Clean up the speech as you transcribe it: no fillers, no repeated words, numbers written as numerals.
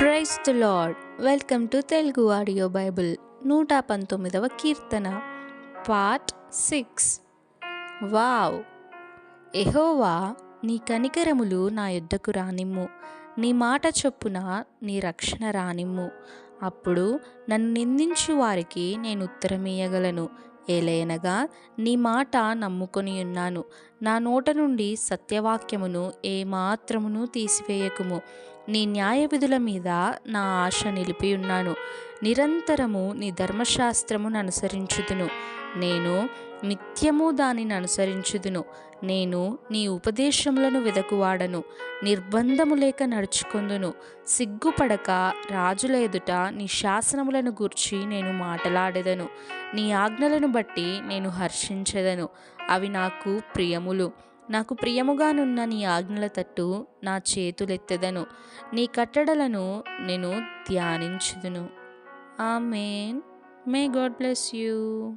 Praise the lord. Welcome to Telugu audio Bible. 119వ కీర్తన part 6. Wow! Jehovah, నీ కనికరములు నా యొద్దకు రానిమ్ము, నీ మాట చొప్పున నీ రక్షణ రానిమ్ము. అప్పుడు నన్ను నిందించు వారికి నేను ఉత్తరమియ్యగలను. ఏలయనగా నీ మాట నమ్ముకొని ఉన్నాను. నా నోట నుండి సత్యవాక్యమును ఏమాత్రమును తీసివేయకుము. నీ న్యాయ విధుల మీద నా ఆశ నిలిపి ఉన్నాను. నిరంతరము నీ ధర్మశాస్త్రమును అనుసరించుదును. నేను నిత్యము దానిని అనుసరించుదును. నేను నీ ఉపదేశములను వెదకువాడను. నిర్బంధము లేక నడుచుకొందును. సిగ్గుపడక రాజుల ఎదుట నీ శాసనములను గూర్చి నేను మాటలాడెదను. నీ ఆజ్ఞలను బట్టి నేను హర్షించెదను. అవి నాకు ప్రియములు. నాకు ప్రియముగానున్న నీ ఆజ్ఞల తట్టు నా చేతులెత్తెదను. నీ కట్టడలను నేను ధ్యానించుదును. Amen. May God bless you.